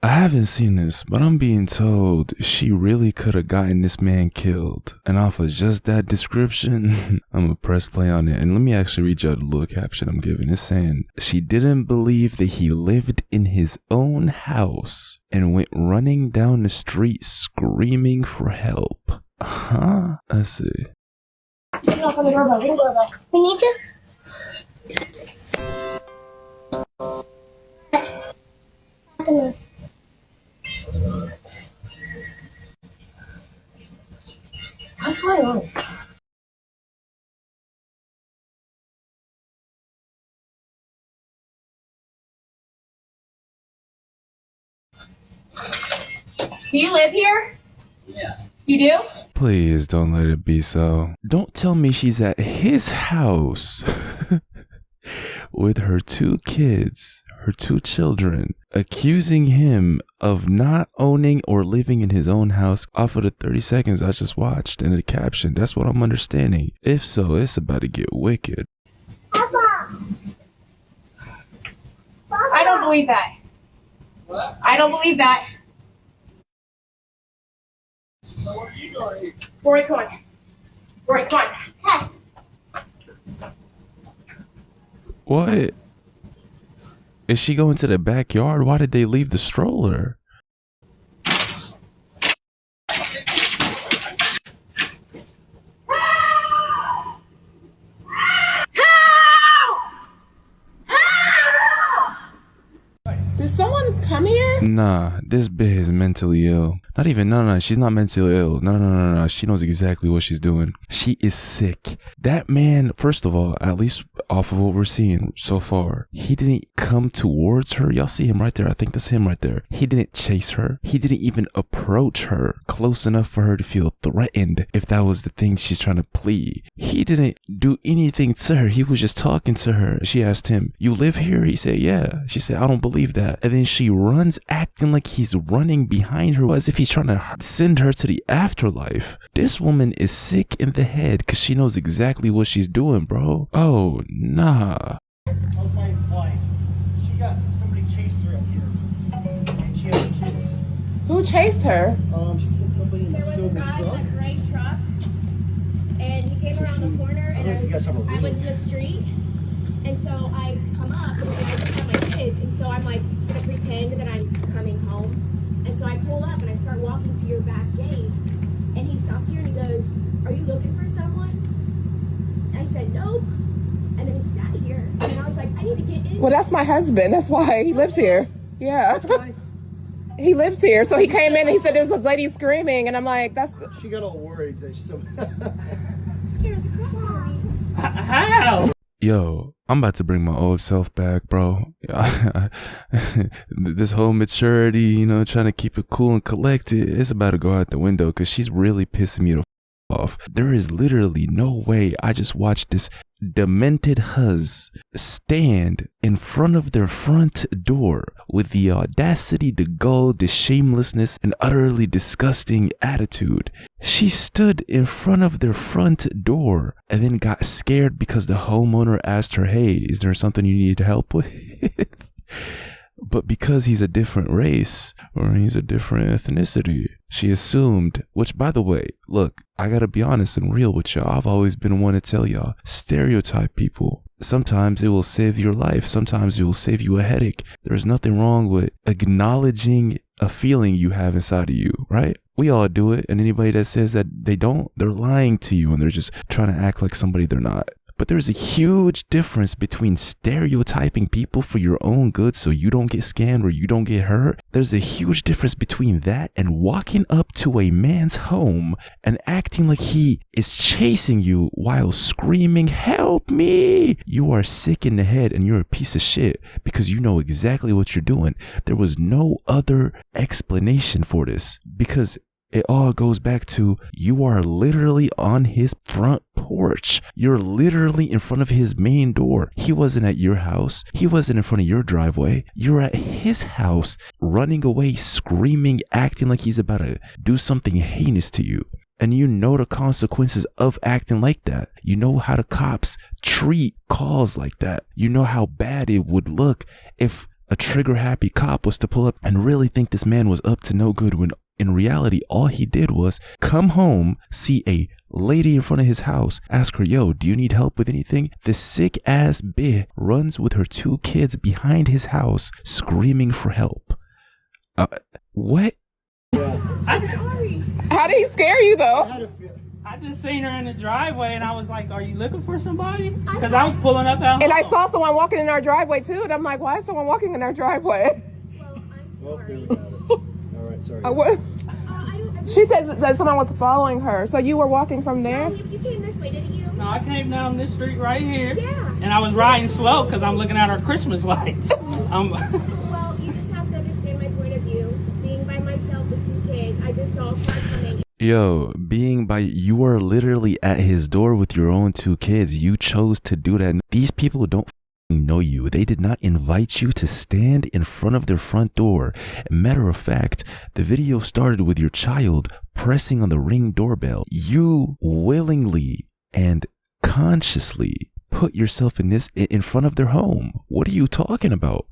I haven't seen this, but I'm being told she really could have gotten this man killed. And off of just that description, I'm gonna press play on it. And let me actually read you the little caption I'm giving. It's saying, she didn't believe that he lived in his own house and went running down the street screaming for help. Huh? Let's see. Knock on the doorbell. Ring doorbell. We need you. What's going on? Do you live here? Yeah. You do? Please don't let it be so. Don't tell me she's at his house with her 2 kids, her 2 children, accusing him of not owning or living in his own house off of the 30 seconds I just watched in the caption. That's what I'm understanding. If so, it's about to get wicked. Papa. I don't believe that. What? I don't believe that. So what are you doing here? Rory, come on. Rory, come on. Hey. What? Is she going to the backyard? Why did they leave the stroller? Did someone come here? Nah, this bitch is mentally ill. Not even, no, she's not mentally ill. No. She knows exactly what she's doing. She is sick. That man, first of all, at least off of what we're seeing so far, he didn't come towards her. Y'all see him right there. I think that's him right there. He didn't chase her. He didn't even approach her close enough for her to feel threatened, if that was the thing she's trying to plead. He didn't do anything to her. He was just talking to her. She asked him, "You live here?" He said, "Yeah." She said, "I don't believe that." And then she runs acting like he's running behind her as if he's trying to send her to the afterlife. This woman is sick in the head because she knows exactly what she's doing, bro. Oh, nah. How's my wife? Somebody chased her up here, and she had kids. Who chased her? She said somebody in a There was a silver guy truck. in a gray truck, and he came So around the corner, I don't and know if you guys have a I was in video. the street, and so I come up, and I just have my kids, and so I'm like gonna pretend that I'm coming home, and so I pull up and I start walking to your back gate, and he stops here and he goes, "Are you looking for someone?" And I said, "Nope," and then he sat here, and I was like, "I need to get in." Well, that's my husband. That's why he lives here. Yeah. That's why He lives here. So he came in and he said there's a lady screaming. And I'm like, that's... she got all worried that Scared the crap out of me. How? Yo, I'm about to bring my old self back, bro. This whole maturity, you know, trying to keep it cool and collected, it's about to go out the window because she's really pissing me the off. There is literally no way I just watched this demented huzz stand in front of their front door with the audacity, the gall, the shamelessness, and utterly disgusting attitude. She stood in front of their front door and then got scared because the homeowner asked her, "Hey, is there something you need help with?" But because he's a different race or he's a different ethnicity, she assumed, which by the way, look, I gotta be honest and real with y'all. I've always been one to tell y'all, stereotype people. Sometimes it will save your life. Sometimes it will save you a headache. There's nothing wrong with acknowledging a feeling you have inside of you, right? We all do it. And anybody that says that they don't, they're lying to you and they're just trying to act like somebody they're not. But there's a huge difference between stereotyping people for your own good so you don't get scammed or you don't get hurt. There's a huge difference between that and walking up to a man's home and acting like he is chasing you while screaming, "Help me!" You are sick in the head and you're a piece of shit because you know exactly what you're doing. There was no other explanation for this because it all goes back to you are literally on his front porch. You're literally in front of his main door. He wasn't at your house. He wasn't in front of your driveway. You're at his house, running away, screaming, acting like he's about to do something heinous to you. And you know the consequences of acting like that. You know how the cops treat calls like that. You know how bad it would look if a trigger happy cop was to pull up and really think this man was up to no good, when in reality, all he did was come home, see a lady in front of his house, ask her, yo, do you need help with anything? This sick ass bitch runs with her 2 kids behind his house screaming for help. What? I'm sorry. How did he scare you though? I just seen her in the driveway and I was like, are you looking for somebody? Because I was pulling up out And I home. saw someone walking in our driveway too, and I'm like, why is someone walking in our driveway? Well, I'm sorry. All right, sorry. What? I don't. She said that someone was following her. So you were walking from there? You came this way, didn't you? No, I came down this street right here. Yeah. And I was riding slow because I'm looking at our Christmas lights. Well, you just have to understand my point of view. Being by myself with 2 kids, I just saw a car coming. Yo, you were literally at his door with your own 2 kids. You chose to do that. These people don't know you. They did not invite you to stand in front of their front door. Matter of fact, the video started with your child pressing on the Ring doorbell. You willingly and consciously put yourself in front of their home. What are you talking about?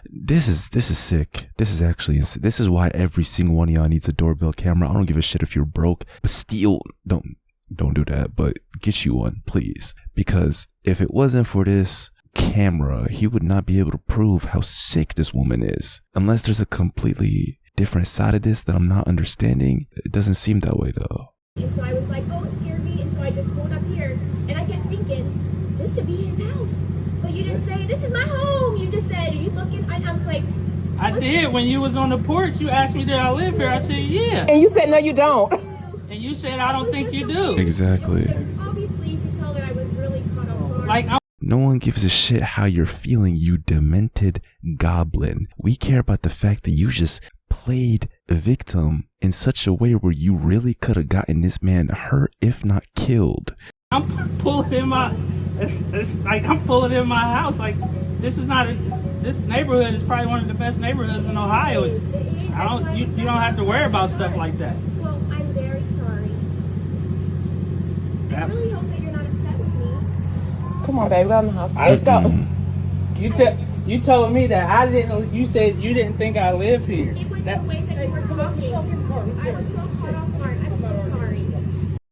This is sick. This is why every single one of y'all needs a doorbell camera. I don't give a shit if you're broke, but still don't do that, but get you one, please. Because if it wasn't for this camera, he would not be able to prove how sick this woman is. Unless there's a completely different side of this that I'm not understanding. It doesn't seem that way though. And so I was like, oh, it scared me. And so I just pulled up here. And I kept thinking, this could be his house. But you didn't say, this is my home. You just said, are you looking? And I was like, I did. When you was on the porch, you asked me, did I live here? I said, yeah. And you said, no, you don't. And you said, I don't think you do. Exactly. Obviously, you could tell that I was really caught off guard. Like, No one gives a shit how you're feeling, you demented goblin. We care about the fact that you just played a victim in such a way where you really could have gotten this man hurt, if not killed. I'm pulling in my, it's like I'm pulling in my house. Like, this neighborhood is probably one of the best neighborhoods in Ohio. It is. You don't have to worry about stuff like that. Well, I'm very sorry. I really hope that you're not upset with me. Come on, baby, go in the house. Let's go. You told me that I didn't. You said you didn't think I live here. It was the way that you were talking. I was so caught off guard. I'm so sorry.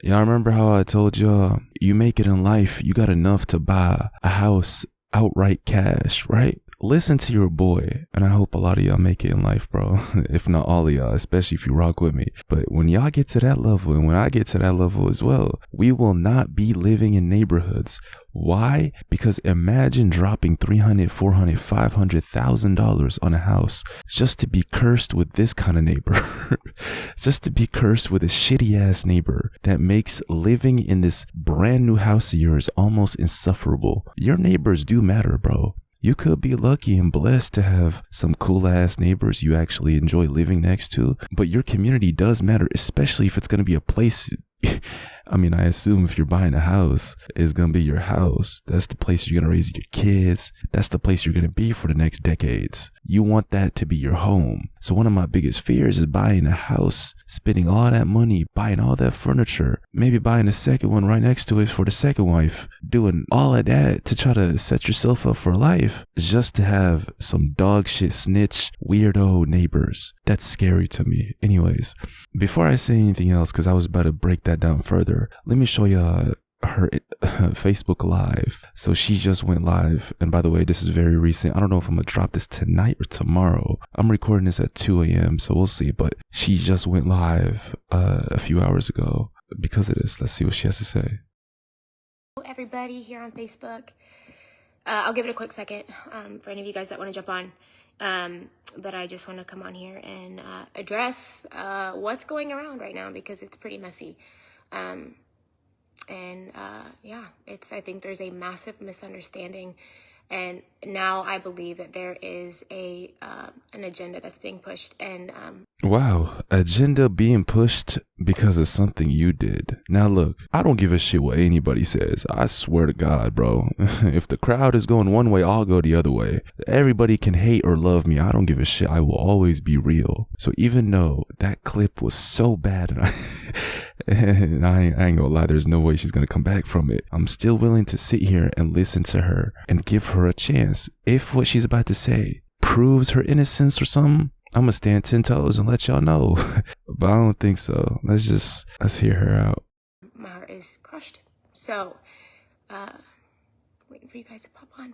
Y'all remember how I told y'all, you make it in life, you got enough to buy a house outright cash, right? Listen to your boy, and I hope a lot of y'all make it in life, bro. If not all of y'all, especially if you rock with me. But when y'all get to that level, and when I get to that level as well, we will not be living in neighborhoods. Why? Because imagine dropping $300,000, $400,000, $500,000 on a house just to be cursed with this kind of neighbor. Just to be cursed with a shitty ass neighbor that makes living in this brand new house of yours almost insufferable. Your neighbors do matter, bro. You could be lucky and blessed to have some cool ass neighbors you actually enjoy living next to, but your community does matter, especially if it's going to be a place. I mean, I assume if you're buying a house, it's going to be your house. That's the place you're going to raise your kids. That's the place you're going to be for the next decades. You want that to be your home. So one of my biggest fears is buying a house, spending all that money, buying all that furniture, maybe buying a second one right next to it for the second wife, doing all of that to try to set yourself up for life just to have some dog shit snitch weirdo neighbors. That's scary to me. Anyways, before I say anything else, because I was about to break that down further, let me show you her Facebook live. So she just went live, and by the way, this is very recent. I don't know if I'm gonna drop this tonight or tomorrow. I'm recording this at 2 a.m. so we'll see, but she just went live a few hours ago because of this. Let's see what she has to say. Everybody here on Facebook, I'll give it a quick second for any of you guys that want to jump on, but I just want to come on here and address what's going around right now, because it's pretty messy. Yeah, I think there's a massive misunderstanding, and now I believe that there is an agenda that's being pushed, and Wow, agenda being pushed because of something you did. Now look, I don't give a shit what anybody says. I swear to God, bro. If the crowd is going one way, I'll go the other way. Everybody can hate or love me. I don't give a shit. I will always be real. So even though that clip was so bad And I ain't gonna lie, there's no way she's gonna come back from it. I'm still willing to sit here and listen to her and give her a chance. If what she's about to say proves her innocence or something, I'm gonna stand 10 toes and let y'all know. But I don't think so. Let's hear her out. My heart is crushed. So, waiting for you guys to pop on.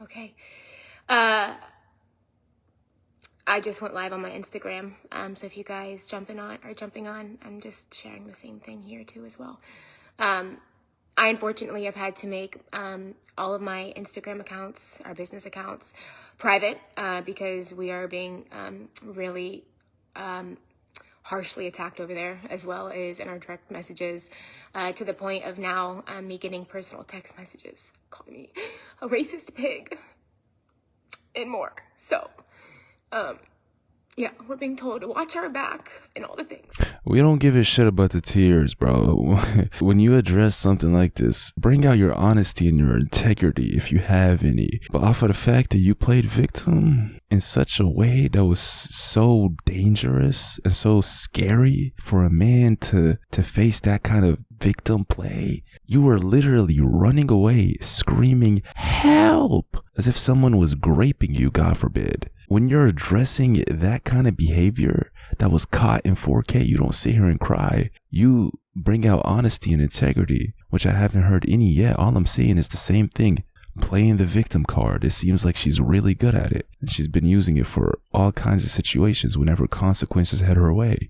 Okay. I just went live on my Instagram. So if you guys jumping on, I'm just sharing the same thing here too as well. I unfortunately have had to make all of my Instagram accounts, our business accounts, private because we are being really harshly attacked over there, as well as in our direct messages, to the point of now me getting personal text messages calling me a racist pig and more. So, yeah, we're being told to watch our back and all the things. We don't give a shit about the tears, bro. When you address something like this, bring out your honesty and your integrity if you have any. But off of the fact that you played victim in such a way that was so dangerous and so scary for a man to face that kind of victim play, you were literally running away, screaming, "Help!" as if someone was graping you, God forbid. When you're addressing that kind of behavior that was caught in 4K, you don't sit here and cry. You bring out honesty and integrity, which I haven't heard any yet. All I'm seeing is the same thing, playing the victim card. It seems like she's really good at it, and she's been using it for all kinds of situations whenever consequences head her way.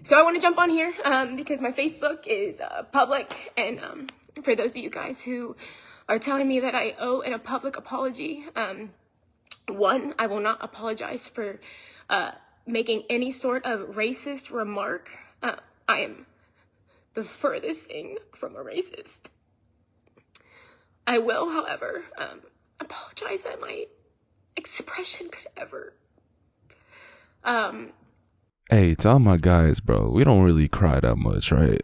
So I want to jump on here because my Facebook is public, and for those of you guys who are telling me that I owe a public apology, one, I will not apologize for making any sort of racist remark. I am the furthest thing from a racist. I will, however, apologize that my expression could ever. Hey, to all my guys, bro, we don't really cry that much, right?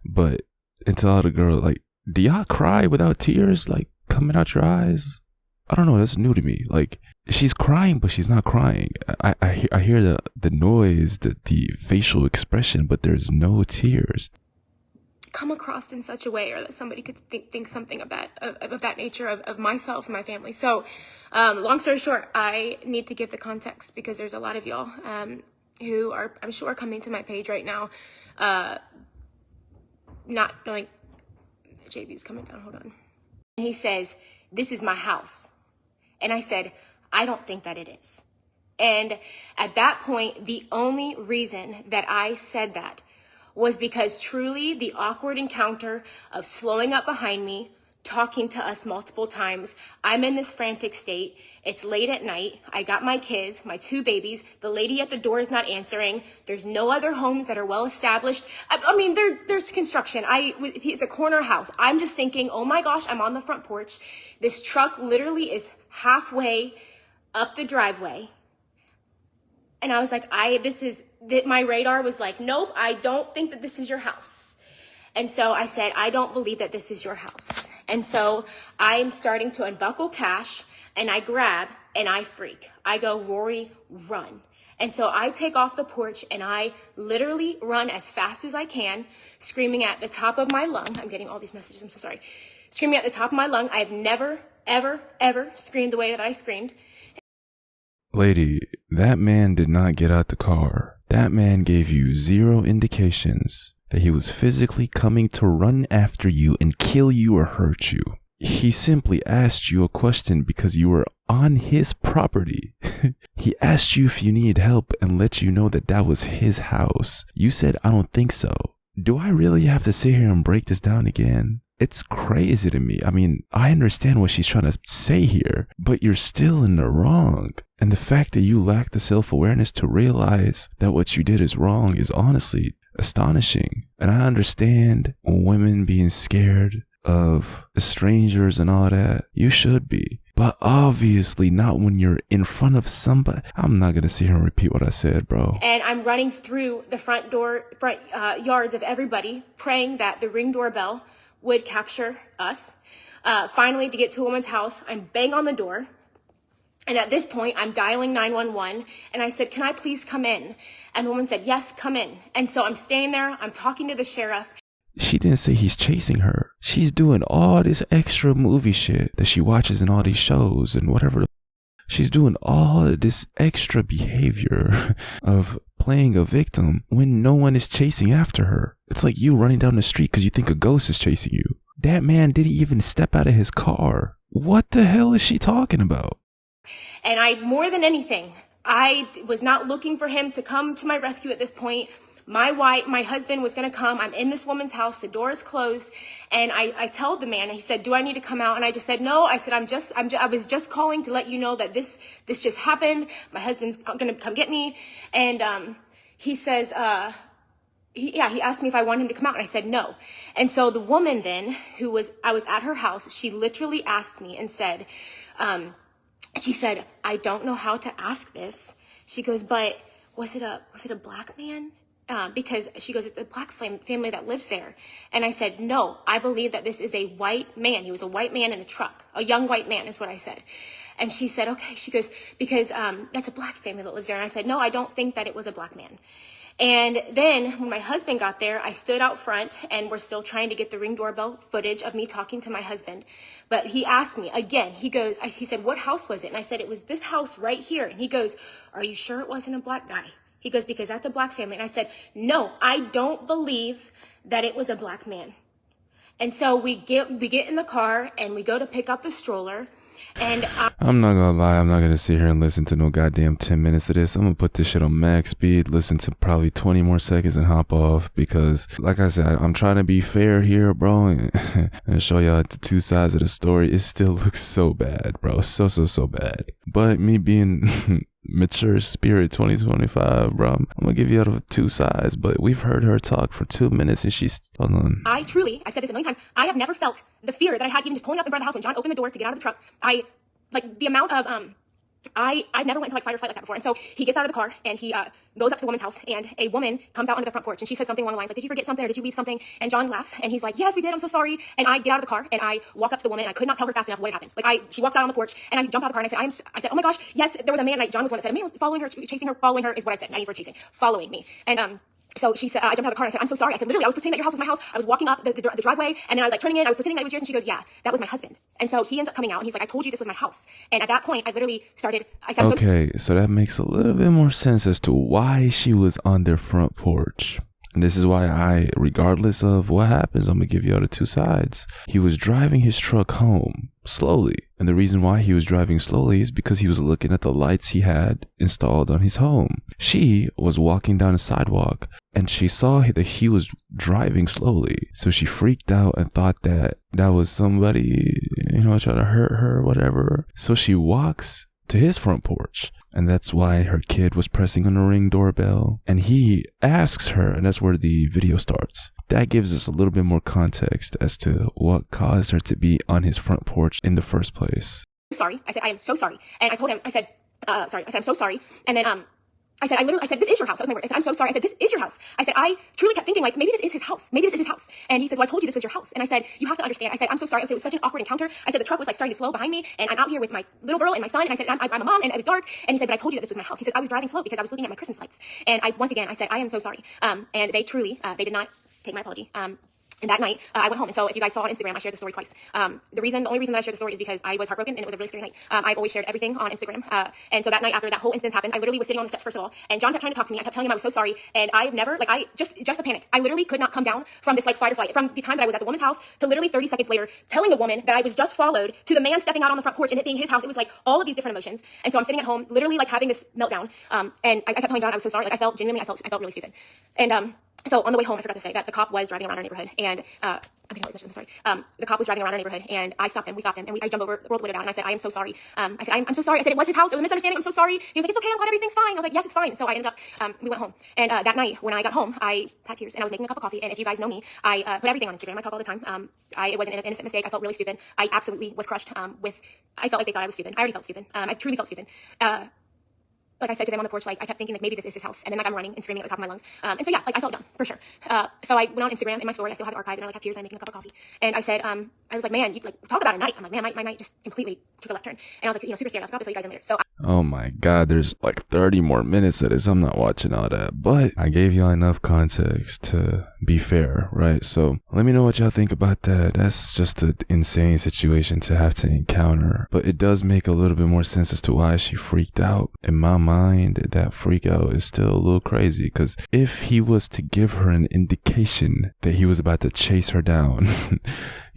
But and to all the girls, like, do y'all cry without tears, like, coming out your eyes? I don't know, that's new to me. Like, she's crying, but she's not crying. I hear the noise, the facial expression, but there's no tears. Come across in such a way, or that somebody could think something of that nature of myself and my family. So, long story short, I need to give the context because there's a lot of y'all who are, I'm sure, coming to my page right now, not knowing. JB's coming down. Hold on. He says, "This is my house." And I said, "I don't think that it is." And at that point, the only reason that I said that was because truly the awkward encounter of slowing up behind me, talking to us multiple times. I'm in this frantic state. It's late at night. I got my kids, my 2 babies. The lady at the door is not answering. There's no other homes that are well established. I mean, there's construction. It's a corner house. I'm just thinking, oh my gosh, I'm on the front porch. This truck literally is halfway up the driveway. And I was like, my radar was like, nope, I don't think that this is your house. And so I said, I don't believe that this is your house. And so I'm starting to unbuckle Cash, and I grab and I freak. I go, "Rory, run." And so I take off the porch and I literally run as fast as I can, screaming at the top of my lung. I'm getting all these messages, I'm so sorry. Screaming at the top of my lung. I have never, ever, ever screamed the way that I screamed. Lady, that man did not get out the car. That man gave you 0 indications that he was physically coming to run after you and kill you or hurt you. He simply asked you a question because you were on his property. He asked you if you needed help and let you know that that was his house. You said, "I don't think so." Do I really have to sit here and break this down again? It's crazy to me. I mean, I understand what she's trying to say here, but you're still in the wrong. And the fact that you lack the self-awareness to realize that what you did is wrong is honestly astonishing. And I understand women being scared of strangers and all that. You should be. But obviously not when you're in front of somebody. I'm not going to sit here and repeat what I said, bro. And I'm running through the front yards of everybody, praying that the Ring doorbell would capture us. Finally, to get to a woman's house, I'm bang on the door. And at this point, I'm dialing 911, and I said, can I please come in? And the woman said, yes, come in. And so I'm staying there, I'm talking to the sheriff. She didn't say he's chasing her. She's doing all this extra movie shit that she watches in all these shows and whatever. She's doing all of this extra behavior of playing a victim when no one is chasing after her. It's like you running down the street because you think a ghost is chasing you. That man didn't even step out of his car. What the hell is she talking about? And I, more than anything, I was not looking for him to come to my rescue at this point. My husband was going to come. I'm in this woman's house. The door is closed. And I told the man, he said, do I need to come out? And I just said, no. I said, I was just calling to let you know that this just happened. My husband's going to come get me. And, he says, he asked me if I wanted him to come out, and I said no. And so the woman then, I was at her house, she literally asked me and said, she said, I don't know how to ask this. She goes, but was it a black man? Because she goes, it's a black family that lives there. And I said, no, I believe that this is a white man. He was a white man in a truck, a young white man is what I said. And she said, okay. She goes, because that's a black family that lives there. And I said, no, I don't think that it was a black man. And then when my husband got there, I stood out front, and we're still trying to get the Ring doorbell footage of me talking to my husband. But he asked me again, he said, what house was it? And I said, it was this house right here. And he goes, are you sure it wasn't a black guy? He goes, because that's a black family. And I said, no, I don't believe that it was a black man. And so we get in the car and we go to pick up the stroller. And I'm not gonna lie, I'm not gonna sit here and listen to no goddamn 10 minutes of this. I'm gonna put this shit on max speed, listen to probably 20 more seconds and hop off, because like I said, I'm trying to be fair here, bro, and show y'all the two sides of the story. It still looks so bad, bro, so bad. But me being mature spirit 2025, bro, I'm gonna give you out of two sides. But we've heard her talk for 2 minutes and she's, hold on. I've said this a million times, I have never felt the fear that I had even just pulling up in front of the house when John opened the door to get out of the truck. The amount of I've never went into like fight or flight like that before. And so he gets out of the car and he goes up to the woman's house, and a woman comes out onto the front porch and she says something along the lines like, did you forget something or did you leave something? And John laughs and he's like, yes, we did. I'm so sorry. And I get out of the car and I walk up to the woman, and I could not tell her fast enough what had happened. She walks out on the porch and I jump out of the car and I said, oh my gosh, yes, there was a man. Like John was the one that said a man was following her, chasing her, following her is what I said. I use word chasing, following me. And so she said, I jumped out of the car and I said, I'm so sorry. I said, literally, I was pretending that your house was my house. I was walking up the driveway, and then I was like turning in. I was pretending that it was yours. And she goes, yeah, that was my husband. And so he ends up coming out and he's like, I told you this was my house. And at that point, I literally started, I said, okay, so that makes a little bit more sense as to why she was on their front porch. And this is why regardless of what happens, I'm going to give you all the two sides. He was driving his truck home slowly. And the reason why he was driving slowly is because he was looking at the lights he had installed on his home. She was walking down a sidewalk and she saw that he was driving slowly. So she freaked out and thought that was somebody, trying to hurt her or whatever. So she walks to his front porch. And that's why her kid was pressing on the Ring doorbell. And he asks her, and that's where the video starts. That gives us a little bit more context as to what caused her to be on his front porch in the first place. Sorry. I said, I am so sorry. And I told him, I said, I'm so sorry. And then, I said, this is your house. That was my word. I said, I'm so sorry. I said, this is your house. I said, I truly kept thinking, like, maybe this is his house. Maybe this is his house. And he said, well, I told you this was your house. And I said, you have to understand. I said, I'm so sorry. I said, it was such an awkward encounter. I said, the truck was like starting to slow behind me, and I'm out here with my little girl and my son. And I said, I'm a mom, and it was dark. And he said, but I told you that this was my house. He says, I was driving slow because I was looking at my Christmas lights. And once again, I said, I am so sorry. And they truly, they did not take my apology. And that night, I went home. And so if you guys saw on Instagram, I shared the story twice. The only reason that I shared the story is because I was heartbroken and it was a really scary night. I've always shared everything on Instagram. And so that night after that whole incident happened, I literally was sitting on the steps first of all, and John kept trying to talk to me. I kept telling him I was so sorry. And I have never, just the panic. I literally could not come down from this fight or flight. From the time that I was at the woman's house to literally 30 seconds later, telling the woman that I was just followed to the man stepping out on the front porch and it being his house. It was like all of these different emotions. And so I'm sitting at home, literally having this meltdown. And I kept telling John I was so sorry. I felt really stupid. And, so on the way home, I forgot to say that the cop was driving around our neighborhood, and I think I'm sorry. The cop was driving around our neighborhood, and I stopped him. We stopped him, and I jumped over, rolled the window down, and I said, I am so sorry. I said, I'm so sorry. I said, it was his house. It was a misunderstanding. I'm so sorry. He was like, it's okay. I'm glad everything's fine. I was like, yes, it's fine. So I ended up, we went home. And that night, when I got home, I had tears, and I was making a cup of coffee. And if you guys know me, I put everything on Instagram. I talk all the time. It wasn't an innocent mistake. I felt really stupid. I absolutely was crushed I felt like they thought I was stupid. I already felt stupid. I truly felt stupid. like I said to them on the porch, like I kept thinking like maybe this is his house, and then like I'm running and screaming at the top of my lungs. And so yeah, like I felt dumb for sure. So I went on Instagram in my story. I still have it archived, and I like have tears. And I'm making a cup of coffee, and I said, I was like, man, you like talk about a night. I'm like, man, my night just completely took a left turn, and I was like, super scared. I was about to fill you guys in later. So. Oh my God, there's like 30 more minutes of this. I'm not watching all that, but I gave y'all enough context to be fair, right? So let me know what y'all think about that. That's just an insane situation to have to encounter, but it does make a little bit more sense as to why she freaked out. In my mind, that freak out is still a little crazy, because if he was to give her an indication that he was about to chase her down,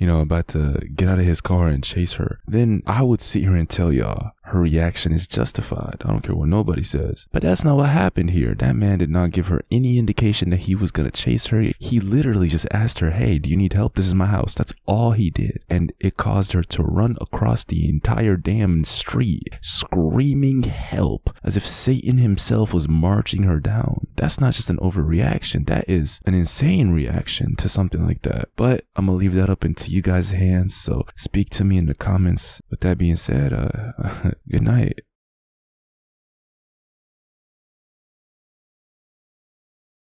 about to get out of his car and chase her, then I would sit here and tell y'all her reaction is justified. I don't care what nobody says. But that's not what happened here. That man did not give her any indication that he was going to chase her. He literally just asked her, hey, do you need help? This is my house. That's all he did. And it caused her to run across the entire damn street, screaming help, as if Satan himself was marching her down. That's not just an overreaction. That is an insane reaction to something like that. But I'm going to leave that up into you guys' hands. So speak to me in the comments. With that being said, good night.